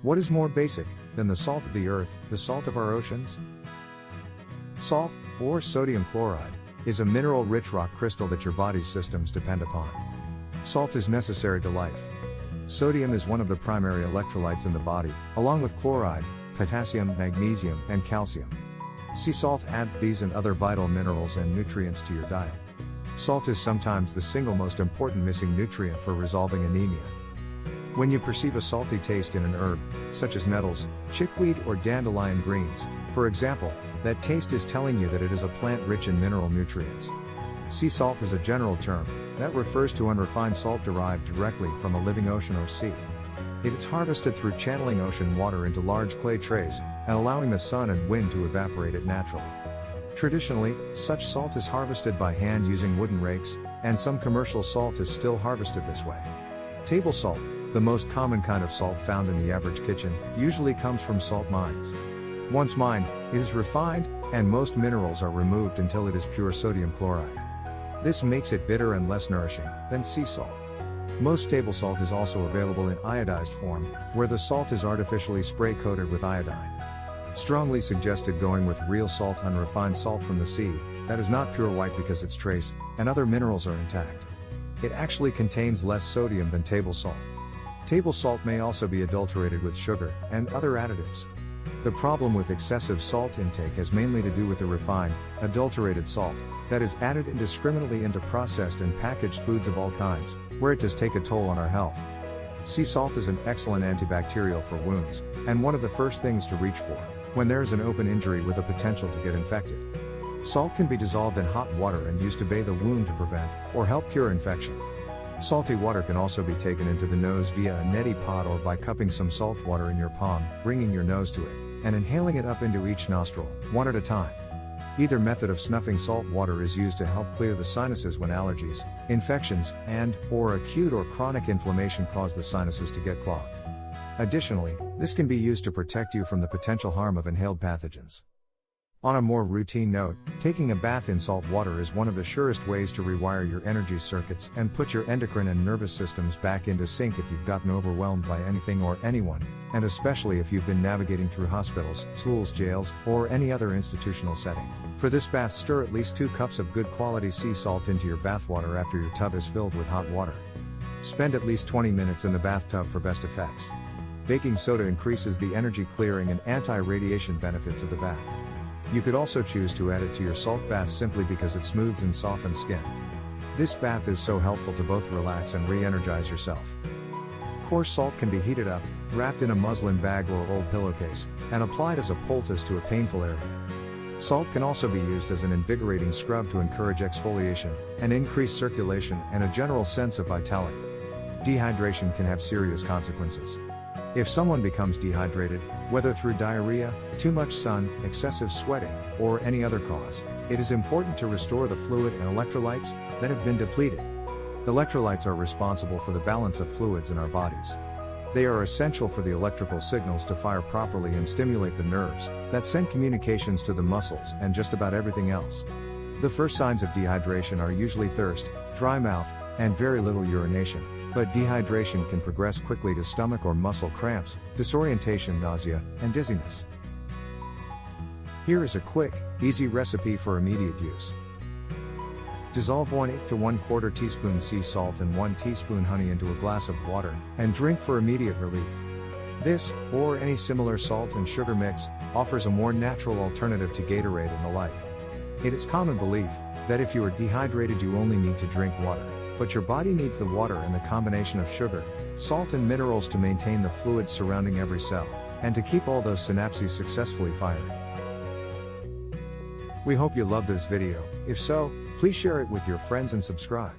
What is more basic than the salt of the earth, the salt of our oceans? Salt, or sodium chloride, is a mineral-rich rock crystal that your body's systems depend upon. Salt is necessary to life. Sodium is one of the primary electrolytes in the body, along with chloride, potassium, magnesium, and calcium. Sea salt adds these and other vital minerals and nutrients to your diet. Salt is sometimes the single most important missing nutrient for resolving anemia. When you perceive a salty taste in an herb, such as nettles, chickweed, or dandelion greens, for example, that taste is telling you that it is a plant rich in mineral nutrients. Sea salt is a general term that refers to unrefined salt derived directly from a living ocean or sea. It is harvested through channeling ocean water into large clay trays and allowing the sun and wind to evaporate it naturally. Traditionally, such salt is harvested by hand using wooden rakes, and some commercial salt is still harvested this way. Table salt, the most common kind of salt found in the average kitchen, usually comes from salt mines. Once mined, it is refined, and most minerals are removed until it is pure sodium chloride. This makes it bitter and less nourishing than sea salt. Most table salt is also available in iodized form, where the salt is artificially spray-coated with iodine. Strongly suggested going with real salt, unrefined salt from the sea, that is not pure white because its trace and other minerals are intact. It actually contains less sodium than table salt. Table salt may also be adulterated with sugar and other additives. The problem with excessive salt intake has mainly to do with the refined, adulterated salt that is added indiscriminately into processed and packaged foods of all kinds, where it does take a toll on our health. Sea salt is an excellent antibacterial for wounds, and one of the first things to reach for when there is an open injury with a potential to get infected. Salt can be dissolved in hot water and used to bathe a wound to prevent or help cure infection. Salty water can also be taken into the nose via a neti pot or by cupping some salt water in your palm, bringing your nose to it, and inhaling it up into each nostril, one at a time. Either method of snuffing salt water is used to help clear the sinuses when allergies, infections, and/or acute or chronic inflammation cause the sinuses to get clogged. Additionally, this can be used to protect you from the potential harm of inhaled pathogens. On a more routine note, taking a bath in salt water is one of the surest ways to rewire your energy circuits and put your endocrine and nervous systems back into sync if you've gotten overwhelmed by anything or anyone, and especially if you've been navigating through hospitals, schools, jails, or any other institutional setting. For this bath, stir at least 2 cups of good quality sea salt into your bathwater after your tub is filled with hot water. Spend at least 20 minutes in the bathtub for best effects. Baking soda increases the energy clearing and anti-radiation benefits of the bath. You could also choose to add it to your salt bath simply because it smooths and softens skin. This bath is so helpful to both relax and re-energize yourself. Coarse salt can be heated up, wrapped in a muslin bag or old pillowcase, and applied as a poultice to a painful area. Salt can also be used as an invigorating scrub to encourage exfoliation and increase circulation and a general sense of vitality. Dehydration can have serious consequences. If someone becomes dehydrated, whether through diarrhea, too much sun, excessive sweating, or any other cause, it is important to restore the fluid and electrolytes that have been depleted. Electrolytes are responsible for the balance of fluids in our bodies. They are essential for the electrical signals to fire properly and stimulate the nerves that send communications to the muscles and just about everything else. The first signs of dehydration are usually thirst, dry mouth, and very little urination. But dehydration can progress quickly to stomach or muscle cramps, disorientation, nausea, and dizziness. Here is a quick, easy recipe for immediate use. Dissolve 1/8 to 1/4 teaspoon sea salt and 1 teaspoon honey into a glass of water, and drink for immediate relief. This, or any similar salt and sugar mix, offers a more natural alternative to Gatorade and the like. It is common belief that if you are dehydrated you only need to drink water. But your body needs the water and the combination of sugar, salt and minerals to maintain the fluids surrounding every cell, and to keep all those synapses successfully firing. We hope you loved this video. If so, please share it with your friends and subscribe.